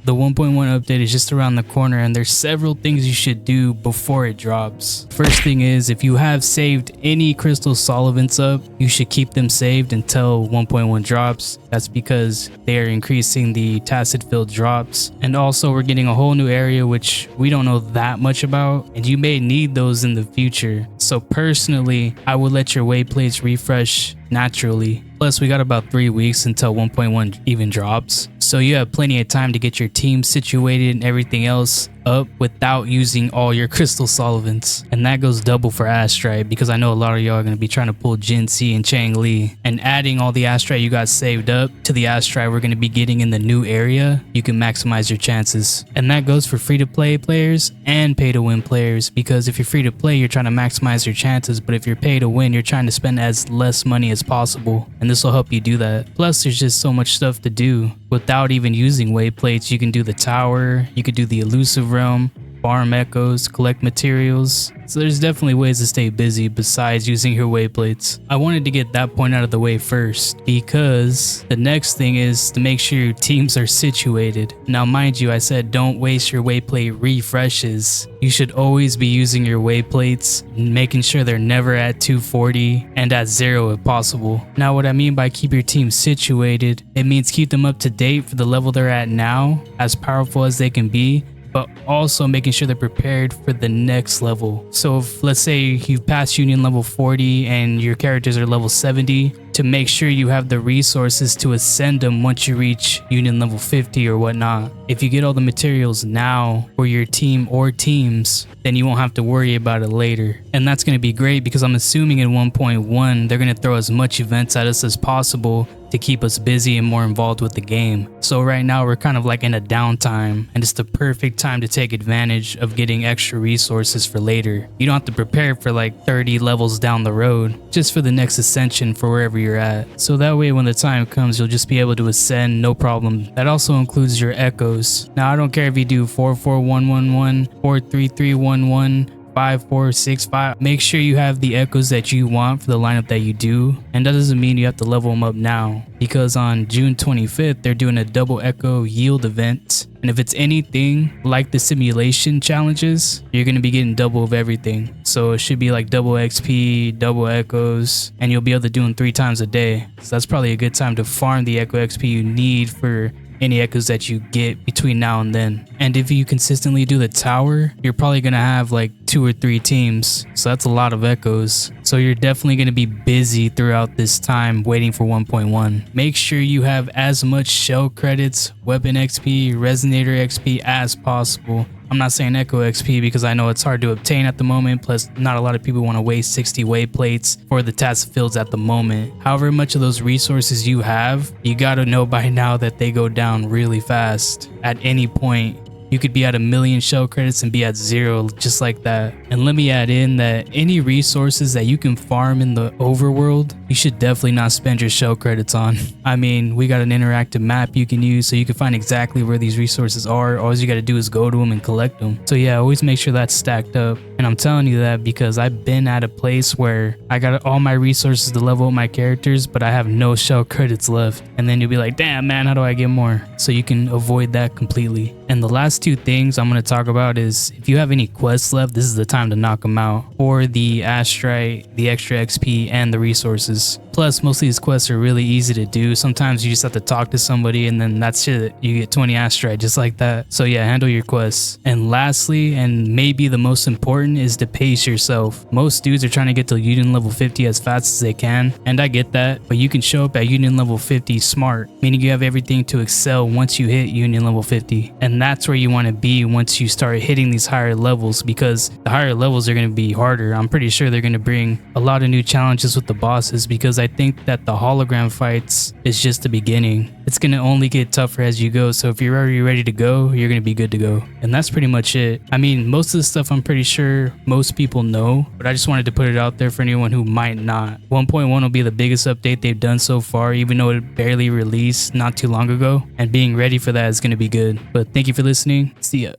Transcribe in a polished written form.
The 1.1 update is just around the corner and there's several things you should do before it drops. First thing is, if you have saved any crystal solvents up, you should keep them saved until 1.1 drops. That's because they are increasing the tacit field drops. And also we're getting a whole new area which we don't know that much about, and you may need those in the future. So personally, I would let your wayplates refresh naturally. Plus we got about 3 weeks until 1.1 even drops, so you have plenty of time to get your team situated and everything else up without using all your crystal solvents. And that goes double for Astrite, because I know a lot of y'all are going to be trying to pull Jin Si and Chang Li, and adding all the Astrite you got saved up to the Astrite we're going to be getting in the new area, you can maximize your chances. And that goes for free to play players and pay to win players, because if you're free to play you're trying to maximize your chances, but if you're pay to win you're trying to spend as less money as possible, and this will help you do that. Plus there's just so much stuff to do without even using wayplates. You can do the tower, you could do the elusive realm, farm echoes, collect materials. So there's definitely ways to stay busy besides using your wayplates. I wanted to get that point out of the way first, because the next thing is to make sure your teams are situated. Now mind you, I said don't waste your wayplate refreshes. You should always be using your wayplates, making sure they're never at 240 and at 0 if possible. Now what I mean by keep your team situated, it means keep them up to date for the level they're at now, as powerful as they can be, but also making sure they're prepared for the next level. So if let's say you've passed Union level 40 and your characters are level 70, to make sure you have the resources to ascend them once you reach Union level 50 or whatnot. If you get all the materials now for your team or teams, then you won't have to worry about it later. And that's going to be great, because I'm assuming in 1.1 they're going to throw as much events at us as possible to keep us busy and more involved with the game. So right now we're kind of like in a downtime, and it's the perfect time to take advantage of getting extra resources for later. You don't have to prepare for like 30 levels down the road, just for the next ascension for wherever you're at. So that way when the time comes you'll just be able to ascend no problem. That also includes your echoes. Now I don't care if you do 44111, 43311, 5465. Make sure you have the echoes that you want for the lineup that you do, and that doesn't mean you have to level them up now, because on June 25th they're doing a double echo yield event, and if it's anything like the simulation challenges, you're going to be getting double of everything. So it should be like double XP, double echoes, and you'll be able to do them 3 times a day. So that's probably a good time to farm the echo XP you need for any echoes that you get between now and then. And if you consistently do the tower, you're probably gonna have like 2 or 3 teams, so that's a lot of echoes. So you're definitely gonna be busy throughout this time waiting for 1.1. Make sure you have as much shell credits, weapon XP, resonator XP as possible. I'm not saying Echo XP because I know it's hard to obtain at the moment, plus not a lot of people want to waste 60 wayplates for the tacit fields at the moment. However much of those resources you have, you gotta know by now that they go down really fast. At any point you could be at 1,000,000 shell credits and be at 0 just like that. And let me add in that any resources that you can farm in the overworld, you should definitely not spend your shell credits on. I mean, we got an interactive map you can use so you can find exactly where these resources are. All you got to do is go to them and collect them. So yeah, always make sure that's stacked up. And I'm telling you that because I've been at a place where I got all my resources to level up my characters, but I have no shell credits left. And then you'll be like, damn man, how do I get more? So you can avoid that completely. And the last 2 things I'm going to talk about is, if you have any quests left, this is the time to knock them out. Or the Astrite, the extra XP, and the resources. Plus, most of these quests are really easy to do. Sometimes you just have to talk to somebody and then that's it. You get 20 Astrite just like that. So yeah, handle your quests. And lastly, and maybe the most important, is to pace yourself. Most dudes are trying to get to Union level 50 as fast as they can, and I get that, but you can show up at Union level 50 smart, meaning you have everything to excel once you hit Union level 50. And that's where you want to be once you start hitting these higher levels, because the higher levels are going to be harder. I'm pretty sure they're going to bring a lot of new challenges with the bosses, because I think that the hologram fights is just the beginning. It's going to only get tougher as you go, so if you're already ready to go, you're going to be good to go. And that's pretty much it. I mean, most of the stuff I'm pretty sure most people know, but I just wanted to put it out there for anyone who might not. 1.1 will be the biggest update they've done so far, even though it barely released not too long ago, and being ready for that is going to be good. But thank you for listening. See ya.